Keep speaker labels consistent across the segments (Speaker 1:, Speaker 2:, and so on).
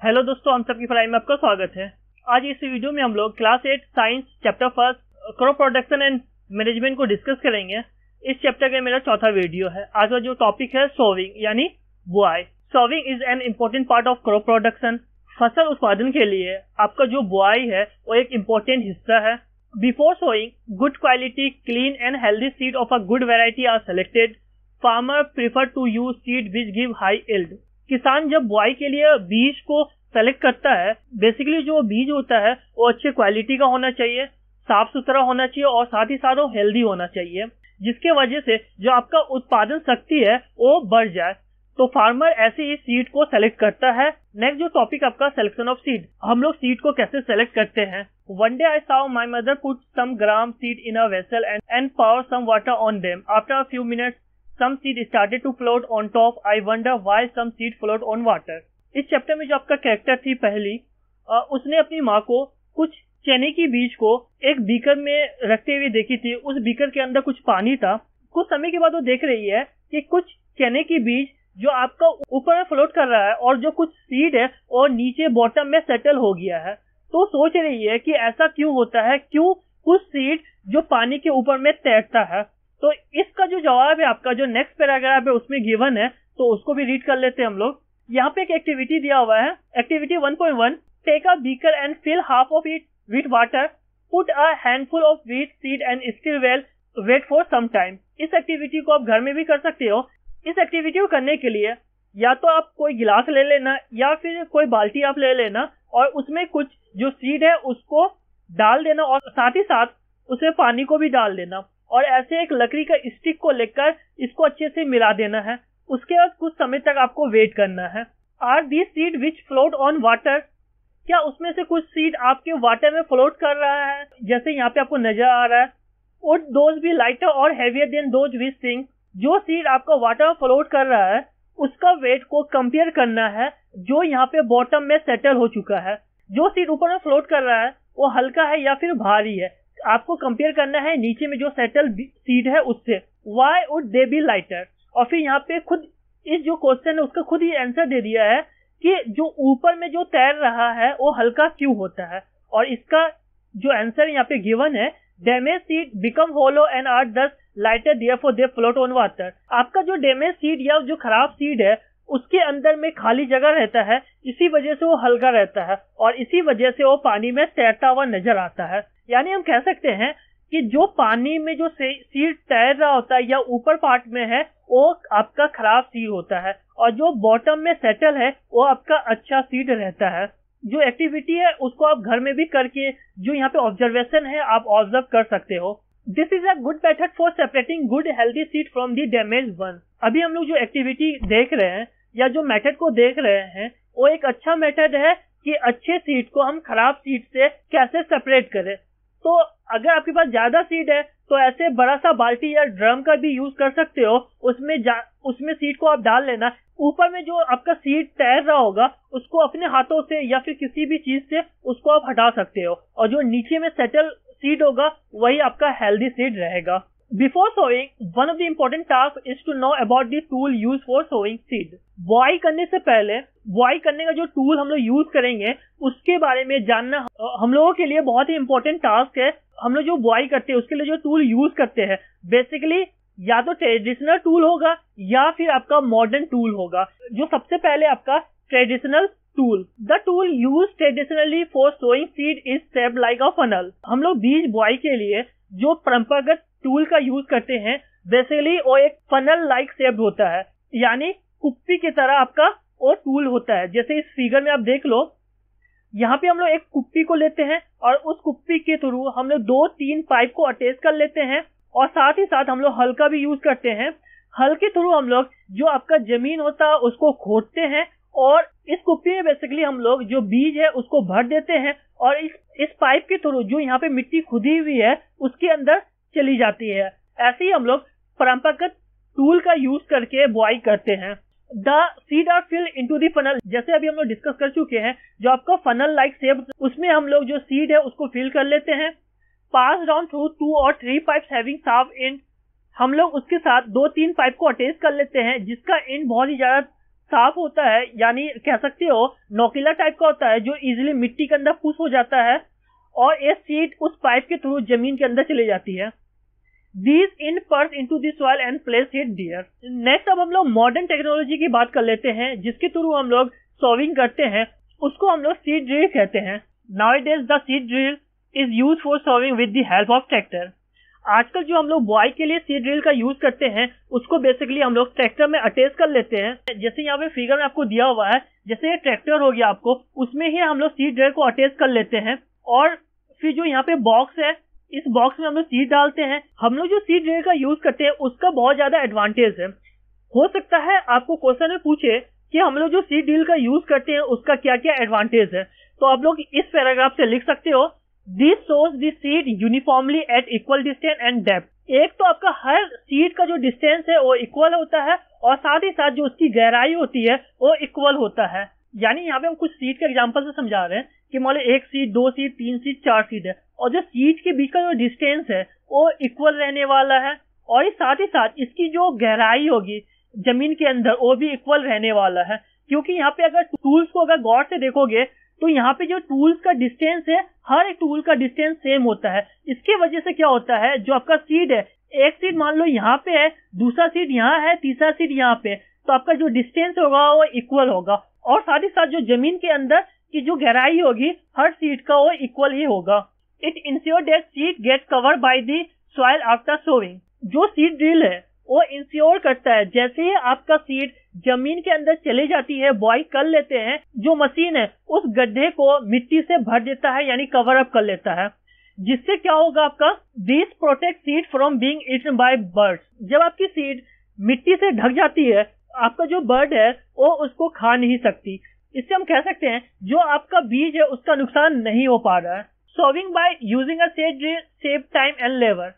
Speaker 1: Hello दोस्तों, हम सबकी पढ़ाई में आपका स्वागत है। आज इस वीडियो में हम लोग class 8 science chapter first crop production and management को डिस्कस करेंगे। इस चैप्टर का मेरा चौथा वीडियो है। आज का जो टॉपिक है सोविंग यानी बुआई। Sowing is an important part of crop production. फसल उत्पादन के लिए आपका जो बुआई है वो एक इम्पोर्टेंट हिस्सा है। Before sowing, good quality, clean and healthy seed of a good variety are selected. Farmer prefer to use seed which give high yield. किसान जब बुआई के लिए बीज को सेलेक्ट करता है, बेसिकली जो बीज होता है वो अच्छे क्वालिटी का होना चाहिए, साफ सुथरा होना चाहिए और साथ ही साथ वो हेल्दी होना चाहिए, जिसके वजह से जो आपका उत्पादन शक्ति है वो बढ़ जाए। तो फार्मर ऐसे ही सीड को सेलेक्ट करता है। नेक्स्ट जो टॉपिक आपका सिलेक्शन ऑफ सीड। हम लोग सीड को कैसे सेलेक्ट करते हैं। One day I saw my mother put some gram seed in a vessel and pour some water on them. After a few minutes some seed started to float on top. I wonder why some seed float on water. इस chapter में जो आपका character थी पहली, उसने अपनी माँ को कुछ चने की बीज को एक बीकर में रखते हुए देखी थी। उस बीकर के अंदर कुछ पानी था। कुछ समय के बाद वो देख रही है कि कुछ चने की बीज जो आपका ऊपर में फ्लोट कर रहा है और जो कुछ सीड है और नीचे बॉटम में सेटल हो गया है। तो सोच रही है कि ऐसा क्यों होता है, क्यों कुछ सीड जो पानी के ऊपर में तैरता है। तो इसका जो जवाब है आपका जो नेक्स्ट पैराग्राफ है उसमें गिवन है, तो उसको भी रीड कर लेते हैं हम लोग। यहाँ पे एक एक्टिविटी दिया हुआ है। Activity 1.1, take a beaker and fill half of it with water, put a handful of wheat seed and stir well, wait for some time. इस एक्टिविटी को आप घर में भी कर सकते हो। इस एक्टिविटी को करने के लिए या तो आप कोई गिलास ले लेना या फिर कोई बाल्टी आप ले लेना और उसमें कुछ जो सीड है उसको डाल देना और साथ ही साथ उसमें पानी को भी डाल देना और ऐसे एक लकड़ी का स्टिक को लेकर इसको अच्छे से मिला देना है। उसके बाद कुछ समय तक आपको वेट करना है। Are these seed which float on water, क्या उसमें से कुछ सीड आपके वाटर में फ्लोट कर रहा है, जैसे यहाँ पे आपको नजर आ रहा है। वुड दोज बी लाइटर और heavier than those which sink, जो सीड आपका वाटर में फ्लोट कर रहा है उसका वेट को कंपेयर करना है जो यहाँ पे बॉटम में सेटल हो चुका है। जो सीड ऊपर में फ्लोट कर रहा है वो हल्का है या फिर भारी है, आपको कंपेयर करना है नीचे में जो सेटल सीड है उससे। Why would they B lighter, और फिर यहाँ पे खुद इस जो क्वेश्चन है उसका खुद ही आंसर दे दिया है कि जो ऊपर में जो तैर रहा है वो हल्का क्यों होता है। और इसका जो आंसर यहाँ पे गिवन है, damage seed become hollow and are thus lighter therefore they float on water. आपका जो डैमेज सीड या जो खराब सीड है उसके अंदर में खाली जगह रहता है, इसी वजह से वो हल्का रहता है और इसी वजह से वो पानी में तैरता हुआ नजर आता है। यानी हम कह सकते हैं कि जो पानी में जो सीड तैर रहा होता है या ऊपर पार्ट में है वो आपका खराब सीड होता है और जो बॉटम में सेटल है वो आपका अच्छा सीड रहता है। जो एक्टिविटी है उसको आप घर में भी करके जो यहाँ पे ऑब्जर्वेशन है आप ऑब्जर्व कर सकते हो। This is a good method for separating good healthy seed from the damage one. अभी हम लोग जो एक्टिविटी देख रहे हैं या जो मेथड को देख रहे हैं वो एक अच्छा मेथड है कि अच्छे सीड को हम खराब सीड से कैसे सेपरेट करें। तो अगर आपके पास ज्यादा सीड है तो ऐसे बड़ा सा बाल्टी या ड्रम का भी यूज कर सकते हो। उसमें सीड को आप डाल लेना। ऊपर में जो आपका सीड तैर रहा होगा उसको अपने हाथों से या फिर किसी भी चीज से उसको आप हटा सकते हो और जो नीचे में सेटल सीड होगा वही आपका हेल्दी सीड रहेगा। Before sowing, one of the important task is to know about the tool use for sowing seed. बुआई करने से पहले बुआई करने का जो टूल हम लोग यूज करेंगे उसके बारे में जानना हम लोगों के लिए बहुत ही इम्पोर्टेंट टास्क है। हम लोग जो बुआई करते हैं उसके लिए जो टूल यूज करते हैं बेसिकली या तो ट्रेडिशनल टूल होगा या फिर आपका मॉडर्न टूल होगा। जो सबसे पहले आपका traditional tool, the tool use traditionally for sowing seed is shaped like a funnel. हम लोग बीज बुआई के लिए जो परंपरागत टूल का यूज करते हैं बेसिकली वो एक फनल लाइक शेप्ड होता है, यानी कुप्पी की तरह आपका वो टूल होता है। जैसे इस फिगर में आप देख लो, यहाँ पे हम लोग एक कुप्पी को लेते हैं और उस कुप्पी के थ्रू हम लोग 2-3 पाइप को अटैच कर लेते हैं और साथ ही साथ हम लोग हल का भी यूज करते हैं। हल के थ्रू हम लोग जो आपका जमीन होता है उसको खोदते हैं और इस कुप्पी में बेसिकली हम लोग जो बीज है उसको भर देते हैं और इस पाइप के थ्रू जो यहाँ पे मिट्टी खुदी हुई है उसके अंदर चली जाती है। ऐसे ही हम लोग परंपरागत टूल का यूज करके बुआई करते हैं। The seed are filled into the funnel, जैसे अभी हम लोग डिस्कस कर चुके हैं, जो आपका फनल लाइक शेप उसमें हम लोग जो सीड है उसको फिल कर लेते हैं। Pass down through 2 or 3 pipes having sharp end, हम लोग उसके साथ 2-3 पाइप को अटैच कर लेते हैं जिसका एंड बहुत ही ज्यादा साफ होता है, यानी कह सकते हो नोकीला टाइप का होता है, जो इजीली मिट्टी के अंदर पुश हो जाता है और ये सीड उस पाइप के थ्रू जमीन के अंदर चली जाती है। These in burst into the soil and place it there. Next अब हम लोग मॉडर्न टेक्नोलॉजी की बात कर लेते हैं, जिसके थ्रू हम लोग सोविंग करते हैं, उसको हम लोग सीड ड्रिल कहते हैं। Nowadays the seed drill is used for sowing with the help of tractor. आजकल जो हम लोग बुआई के लिए सीड ड्रिल का यूज करते हैं, उसको बेसिकली हम लोग ट्रैक्टर में अटैच कर लेते हैं। जैसे यहाँ पे फिगर में आपको दिया हुआ है, जैसे ये ट्रैक्टर हो गया आपको, उसमें ही हम लोग सीड ड्रिल को अटैच कर लेते हैं और फिर जो यहाँ पे बॉक्स है, इस बॉक्स में हम लोग सीड डालते हैं। हम लोग जो सीड ड्रिल का यूज करते हैं उसका बहुत ज्यादा एडवांटेज है। हो सकता है आपको क्वेश्चन में पूछे कि हम लोग जो सीड ड्रिल का यूज करते हैं उसका क्या क्या एडवांटेज है, तो आप लोग इस पैराग्राफ से लिख सकते हो, this shows the seed uniformly eight equal distance and depth. एक तो आपका हर सीड का जो डिस्टेंस है वो इक्वल होता है और साथ ही साथ जो उसकी गहराई होती है वो इक्वल होता है। यानी यहाँ पे हम कुछ सीड के एग्जांपल से समझा रहे हैं कि मान लो 1 सीड, 2 सीड, 3 सीड, 4 सीड है, और जो सीड के बीच का जो डिस्टेंस है वो इक्वल रहने वाला है और साथ ही साथ इसकी जो गहराई होगी जमीन के अंदर वो भी इक्वल रहने वाला है। क्योंकि यहाँ पे अगर टूल्स को अगर गौर से देखोगे तो यहाँ पे जो टूल्स का डिस्टेंस है, हर एक टूल का डिस्टेंस सेम होता है। इसके वजह से क्या होता है, जो आपका सीड है, एक सीड मान लो यहाँ पे है, दूसरा सीड यहाँ है, तीसरा सीड यहाँ पे, तो आपका जो डिस्टेंस होगा वो इक्वल होगा और साथ ही साथ जो जमीन के अंदर की जो गहराई होगी हर सीड का वो इक्वल ही होगा। It ensure that seed get covered by the soil after sowing. जो सीड ड्रिल है वो इंश्योर करता है, जैसे ही आपका सीड जमीन के अंदर चले जाती है, बॉय कर लेते हैं, जो मशीन है उस गड्ढे को मिट्टी से भर देता है, यानी कवर अप कर लेता है, जिससे क्या होगा आपका, this protect seed from being eaten by birds. जब आपकी सीड मिट्टी से ढक जाती है, आपका जो बर्ड है वो उसको खा नहीं सकती। इससे हम कह सकते हैं जो आपका बीज है उसका नुकसान नहीं हो पा रहा है। Sowing by using a seed drill save time and labour.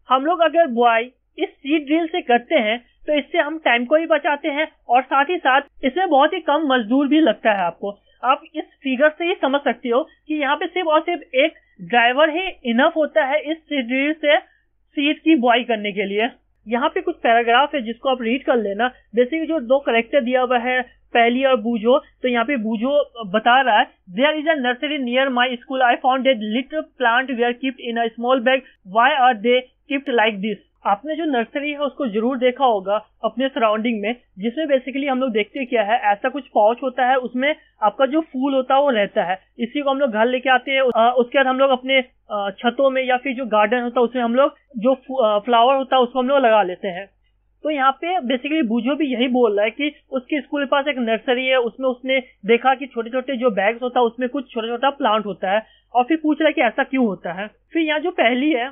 Speaker 1: हम लोग अगर बुआई इस सीड ड्रिल से करते हैं तो इससे हम टाइम को भी बचाते हैं और साथ ही साथ इसमें बहुत ही कम मजदूर भी लगता है आपको। आप इस फिगर से ही समझ सकते हो कि यहाँ पे सिर्फ और सिर्फ एक ड्राइवर ही इनफ होता है इस सीड ड्रिल से सीड की बुआई करने के लिए। यहाँ पे कुछ पैराग्राफ है जिसको आप रीड कर लेना। बेसिकली जो 2 कैरेक्टर दिया हुआ है, पहली और बूझो, तो यहाँ पे बूझो बता रहा है, there is a nursery near my school, I found that little plant we are kept in a small bag, why are they kept like this. आपने जो नर्सरी है उसको जरूर देखा होगा अपने सराउंडिंग में, जिसमें बेसिकली हम लोग देखते क्या है, ऐसा कुछ पाउच होता है, उसमें आपका जो फूल होता है वो रहता है। इसी को हम लोग घर लेके आते हैं, उसके बाद हम लोग अपने छतों में या फिर जो गार्डन होता है उसमें हम लोग जो फ्लावर होता है उसको हम लोग लगा लेते हैं। तो यहाँ पे बेसिकली बूझो भी यही बोल रहा है कि उसके स्कूल के पास एक नर्सरी है, उसमें उसने देखा कि छोटे छोटे जो बैग्स होता है उसमें कुछ छोटा छोटा प्लांट होता है और फिर पूछ रहा है कि ऐसा क्यों होता है। फिर यहाँ जो पहली है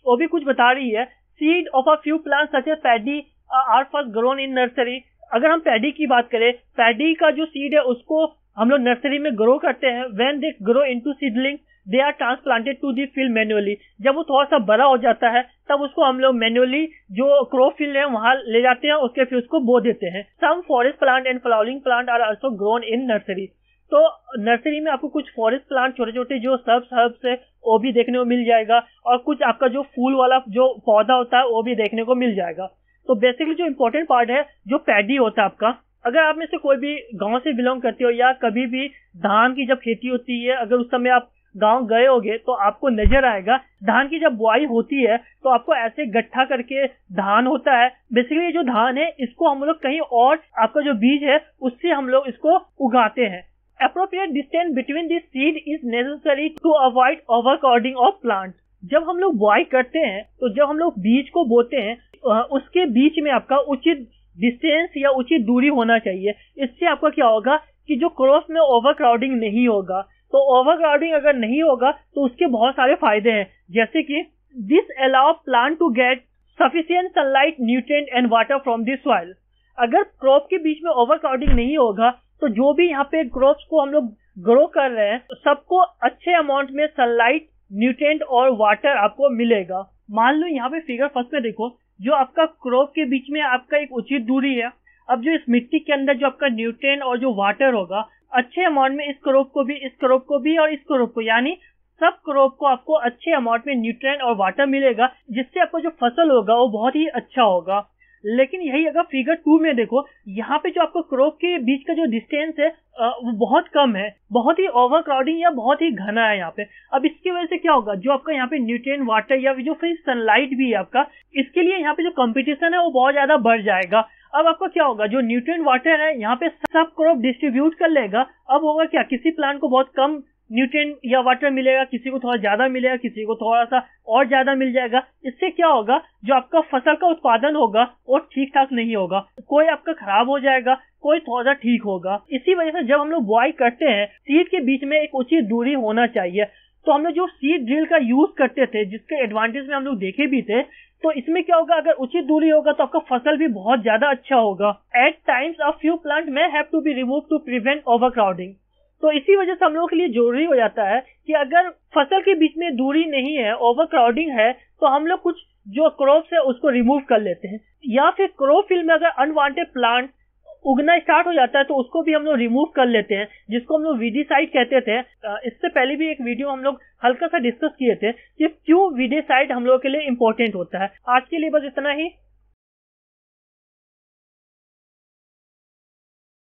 Speaker 1: वो भी कुछ बता रही है, seed of a few plants such as paddy are first grown in nursery. अगर हम पैडी की बात करें, पैडी का जो सीड है उसको हम लोग नर्सरी में ग्रो करते हैं। When they grow into seedling they are transplanted to the field manually. जब वो थोड़ा सा बड़ा हो जाता है तब उसको हम लोग मैन्युअली जो क्रॉप फील्ड है वहां ले जाते हैं, उसके फिर उसको बो देते हैं। Some forest plant and flowering plant are also grown in nursery. तो नर्सरी में आपको कुछ फॉरेस्ट प्लांट छोटे छोटे जो हर्ब्स है वो भी देखने को मिल जाएगा और कुछ आपका जो फूल वाला जो पौधा होता है वो भी देखने को मिल जाएगा। तो बेसिकली जो इम्पोर्टेंट पार्ट है जो पैडी होता है आपका, अगर आप में से कोई भी गांव से बिलोंग करते हो या कभी भी धान की जब खेती होती है, अगर उस समय आप गांव गए होगे तो आपको नजर आएगा धान की जब बुआई होती है तो आपको ऐसे गट्ठा करके धान होता है। बेसिकली जो धान है इसको हम लोग कहीं और आपका जो बीज है उससे हम लोग इसको उगाते हैं। Appropriate distance between the seed is necessary to avoid overcrowding of plant। जब हम लोग बुआई करते हैं तो जब हम लोग बीज को बोते हैं उसके बीच में आपका उचित डिस्टेंस या उचित दूरी होना चाहिए। इससे आपका क्या होगा कि जो क्रॉप में ओवरक्राउडिंग नहीं होगा। तो ओवरक्राउडिंग अगर नहीं होगा तो उसके बहुत सारे फायदे हैं, जैसे कि this allow plant to get sufficient sunlight, nutrient and water from the soil. अगर क्रॉप के बीच में ओवरक्राउडिंग नहीं होगा तो जो भी यहाँ पे क्रॉप्स को हम लोग ग्रो कर रहे हैं सबको अच्छे अमाउंट में सनलाइट, न्यूट्रिएंट और वाटर आपको मिलेगा। मान लो यहाँ पे फिगर फर्स्ट में देखो, जो आपका क्रॉप के बीच में आपका एक उचित दूरी है। अब जो इस मिट्टी के अंदर जो आपका न्यूट्रिएंट और जो वाटर होगा अच्छे अमाउंट में, इस क्रॉप को भी, इस क्रॉप को भी और इस क्रॉप को, यानी सब क्रॉप को आपको अच्छे अमाउंट में न्यूट्रिएंट और वाटर मिलेगा, जिससे आपको जो फसल होगा वो बहुत ही अच्छा होगा। लेकिन यही अगर फिगर 2 में देखो, यहाँ पे जो आपको क्रॉप के बीच का जो डिस्टेंस है वो बहुत कम है, बहुत ही ओवर क्राउडिंग या बहुत ही घना है यहाँ पे। अब इसकी वजह से क्या होगा, जो आपका यहाँ पे न्यूट्रिएंट वाटर या जो फिर सनलाइट भी है आपका, इसके लिए यहाँ पे जो कंपटीशन है वो बहुत ज्यादा बढ़ जाएगा। अब आपका क्या होगा, जो न्यूट्रिएंट वाटर है यहाँ पे सब क्रॉप डिस्ट्रीब्यूट कर लेगा। अब होगा क्या, किसी प्लांट को बहुत कम न्यूट्रिएंट या वाटर मिलेगा, किसी को थोड़ा ज्यादा मिलेगा, किसी को थोड़ा सा और ज्यादा मिल जाएगा। इससे क्या होगा, जो आपका फसल का उत्पादन होगा वो ठीक ठाक नहीं होगा, कोई आपका खराब हो जाएगा, कोई थोड़ा ठीक होगा। इसी वजह से जब हम लोग बुआई करते हैं, सीड के बीच में एक उचित दूरी होना चाहिए। तो हम लोग जो सीड ड्रिल का यूज करते थे, जिसके एडवांटेज में हम लोग देखे भी थे, तो इसमें क्या होगा, अगर उचित दूरी होगा तो आपका फसल भी बहुत ज्यादा अच्छा होगा। At times a few plant may have to be remove to prevent overcrowding. तो इसी वजह से हम लोगों के लिए जरूरी हो जाता है कि अगर फसल के बीच में दूरी नहीं है, ओवरक्राउडिंग है, तो हम लोग कुछ जो क्रॉप्स है उसको रिमूव कर लेते हैं, या फिर क्रॉप फील्ड में अगर अनवांटेड प्लांट उगना स्टार्ट हो जाता है तो उसको भी हम लोग रिमूव कर लेते हैं, जिसको हम लोग वीडीसाइड कहते थे। इससे पहले भी एक वीडियो हम लोग हल्का सा डिस्कस किए थे कि क्यों वीडीसाइड हम लोगों के लिए इंपॉर्टेंट होता है। आज के लिए बस इतना ही।